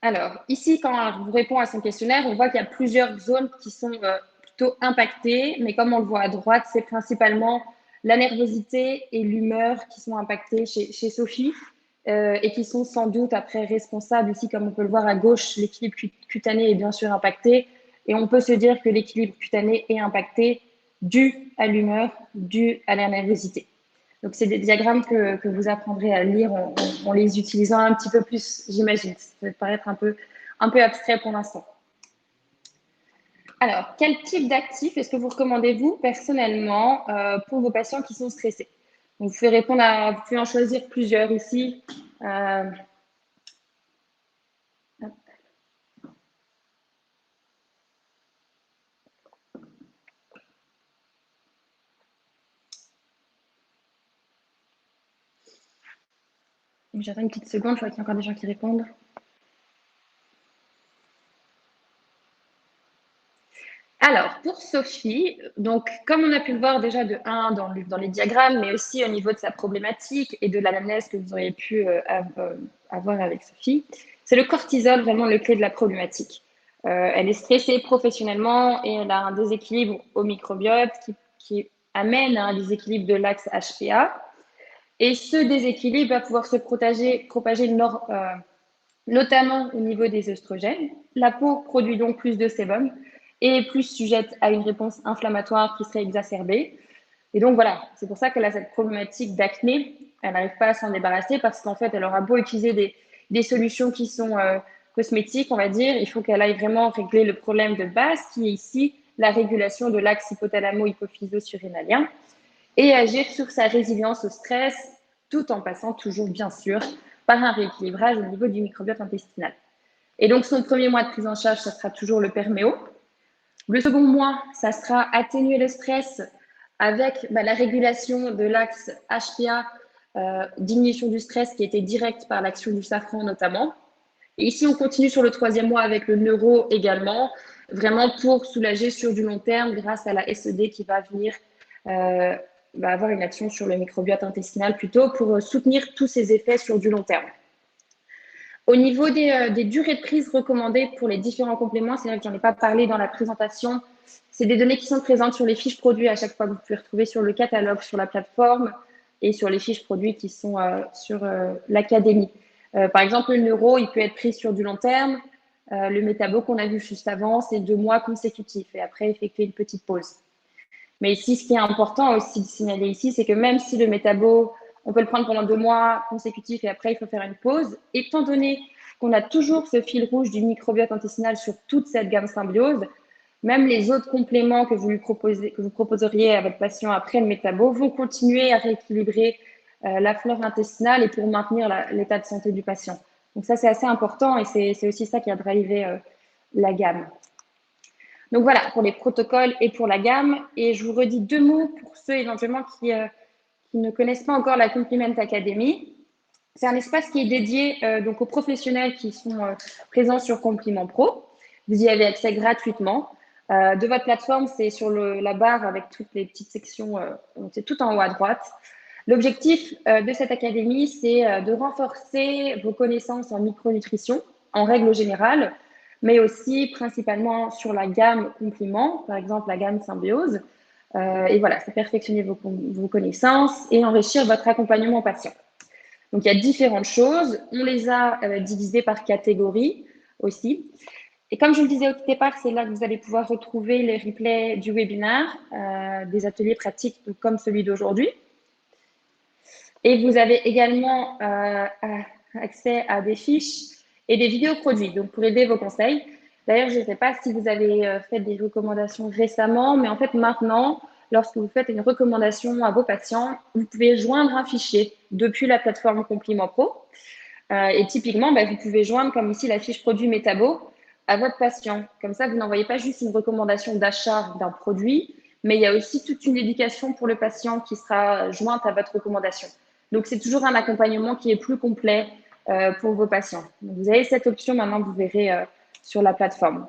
Alors, ici, quand on vous répond à son questionnaire, on voit qu'il y a plusieurs zones qui sont plutôt impactées, mais comme on le voit à droite, c'est principalement la nervosité et l'humeur qui sont impactées chez Sophie et qui sont sans doute après responsables. Ici, comme on peut le voir à gauche, l'équilibre cutané est bien sûr impacté et on peut se dire que l'équilibre cutané est impacté dû à l'humeur, dû à la nervosité. Donc, c'est des diagrammes que vous apprendrez à lire en les utilisant un petit peu plus, j'imagine. Ça peut paraître un peu abstrait pour l'instant. Alors, quel type d'actif est-ce que vous recommandez, vous, personnellement, pour vos patients qui sont stressés? Donc, vous pouvez en choisir plusieurs ici. J'attends une petite seconde, je vois qu'il y a encore des gens qui répondent. Alors, pour Sophie, donc, comme on a pu le voir déjà de 1 dans les diagrammes, mais aussi au niveau de sa problématique et de l'anamnèse que vous auriez pu avoir avec Sophie, c'est le cortisol vraiment le clé de la problématique. Elle est stressée professionnellement et elle a un déséquilibre au microbiote qui amène à un déséquilibre de l'axe HPA. Et ce déséquilibre va pouvoir se propager notamment au niveau des œstrogènes. La peau produit donc plus de sébum et est plus sujette à une réponse inflammatoire qui serait exacerbée. Et donc voilà, c'est pour ça qu'elle a cette problématique d'acné. Elle n'arrive pas à s'en débarrasser parce qu'en fait, elle aura beau utiliser des solutions qui sont cosmétiques, on va dire, il faut qu'elle aille vraiment régler le problème de base qui est ici la régulation de l'axe hypothalamo-hypophyso-surrénalien et agir sur sa résilience au stress tout en passant toujours, bien sûr, par un rééquilibrage au niveau du microbiote intestinal. Et donc, son premier mois de prise en charge, ça sera toujours le perméo. Le second mois, ça sera atténuer le stress avec la régulation de l'axe HPA, diminution du stress qui était directe par l'action du safran notamment. Et ici, on continue sur le troisième mois avec le neuro également, vraiment pour soulager sur du long terme grâce à la SED qui va venir va avoir une action sur le microbiote intestinal plutôt pour soutenir tous ces effets sur du long terme. Au niveau des durées de prise recommandées pour les différents compléments, c'est vrai que j'en ai pas parlé dans la présentation, c'est des données qui sont présentes sur les fiches produits à chaque fois que vous pouvez retrouver sur le catalogue, sur la plateforme et sur les fiches produits qui sont sur l'académie. Par exemple, le neuro, il peut être pris sur du long terme. Le métabo qu'on a vu juste avant, c'est 2 mois consécutifs et après effectuer une petite pause. Mais ici, ce qui est important aussi de signaler ici, c'est que même si le métabo, on peut le prendre pendant 2 mois consécutifs et après, il faut faire une pause, étant donné qu'on a toujours ce fil rouge du microbiote intestinal sur toute cette gamme symbiose, même les autres compléments que vous proposeriez à votre patient après le métabo vont continuer à rééquilibrer la flore intestinale et pour maintenir l'état de santé du patient. Donc ça, c'est assez important et c'est aussi ça qui a drivé la gamme. Donc voilà, pour les protocoles et pour la gamme. Et je vous redis 2 mots pour ceux éventuellement qui ne connaissent pas encore la Compliment Academy. C'est un espace qui est dédié donc aux professionnels qui sont présents sur Compliment Pro. Vous y avez accès gratuitement. De votre plateforme, c'est sur la barre avec toutes les petites sections, c'est tout en haut à droite. L'objectif de cette académie, c'est de renforcer vos connaissances en micronutrition, en règle générale, mais aussi principalement sur la gamme complément, par exemple la gamme symbiose. Et voilà, c'est perfectionner vos connaissances et enrichir votre accompagnement patient. Donc, il y a différentes choses. On les a divisées par catégorie aussi. Et comme je le disais au départ, c'est là que vous allez pouvoir retrouver les replays du webinaire, des ateliers pratiques comme celui d'aujourd'hui. Et vous avez également accès à des fiches et des vidéos produits, donc pour aider vos conseils. D'ailleurs, je ne sais pas si vous avez fait des recommandations récemment, mais en fait maintenant, lorsque vous faites une recommandation à vos patients, vous pouvez joindre un fichier depuis la plateforme Compliment Pro. Et typiquement, vous pouvez joindre, comme ici, la fiche produit métabo à votre patient. Comme ça, vous n'envoyez pas juste une recommandation d'achat d'un produit, mais il y a aussi toute une éducation pour le patient qui sera jointe à votre recommandation. Donc, c'est toujours un accompagnement qui est plus complet pour vos patients. Donc, vous avez cette option maintenant, vous verrez sur la plateforme.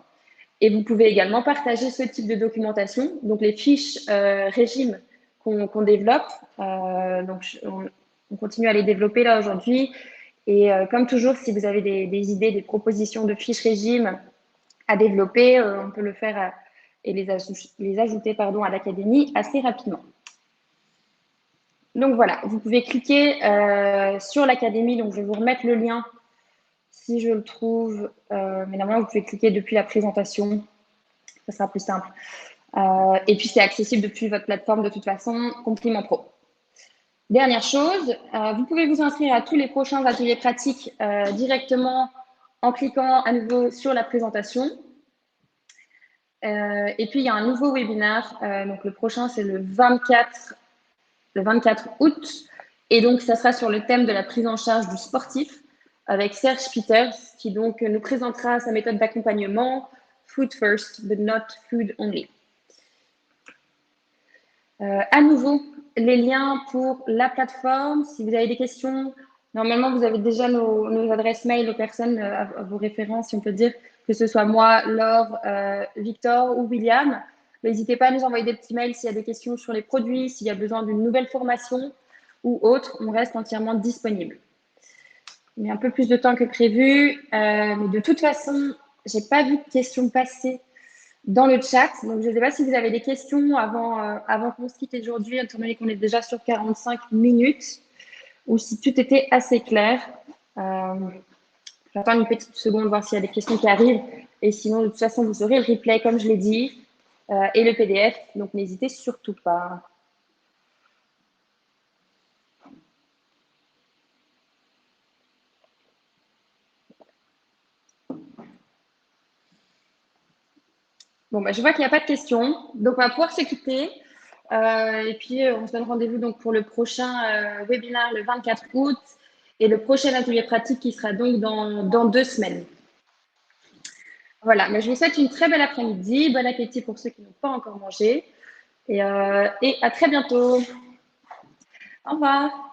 Et vous pouvez également partager ce type de documentation, donc les fiches régimes qu'on développe. Donc, on continue à les développer là aujourd'hui. Et comme toujours, si vous avez des idées, des propositions de fiches régime à développer, on peut le faire et les ajouter à l'académie assez rapidement. Donc voilà, vous pouvez cliquer sur l'académie. Donc je vais vous remettre le lien si je le trouve. Mais normalement, vous pouvez cliquer depuis la présentation. Ça sera plus simple. Et puis, c'est accessible depuis votre plateforme de toute façon, Compliment Pro. Dernière chose, vous pouvez vous inscrire à tous les prochains ateliers pratiques directement en cliquant à nouveau sur la présentation. Et puis, il y a un nouveau webinaire. Donc, le prochain, c'est le 24 août. Et donc, ça sera sur le thème de la prise en charge du sportif avec Serge Peters, qui donc nous présentera sa méthode d'accompagnement Food First, but not Food Only. À nouveau, les liens pour la plateforme. Si vous avez des questions, normalement, vous avez déjà nos adresses mail aux personnes, à vos références, si on peut dire, que ce soit moi, Laure, Victor ou William. N'hésitez pas à nous envoyer des petits mails s'il y a des questions sur les produits, s'il y a besoin d'une nouvelle formation ou autre. On reste entièrement disponible. Il y a un peu plus de temps que prévu, mais de toute façon, je n'ai pas vu de questions passer dans le chat. Donc, je ne sais pas si vous avez des questions avant qu'on se quitte aujourd'hui, étant donné qu'on est déjà sur 45 minutes, ou si tout était assez clair. J'attends une petite seconde, voir s'il y a des questions qui arrivent. Et sinon, de toute façon, vous aurez le replay, comme je l'ai dit, et le PDF. Donc, n'hésitez surtout pas. Bon, bah, je vois qu'il n'y a pas de questions. Donc, on va pouvoir se quitter. Et puis, on se donne rendez-vous donc pour le prochain webinaire le 24 août et le prochain atelier pratique qui sera donc dans 2 semaines. Voilà, mais je vous souhaite une très belle après-midi. Bon appétit pour ceux qui n'ont pas encore mangé. Et à très bientôt. Au revoir.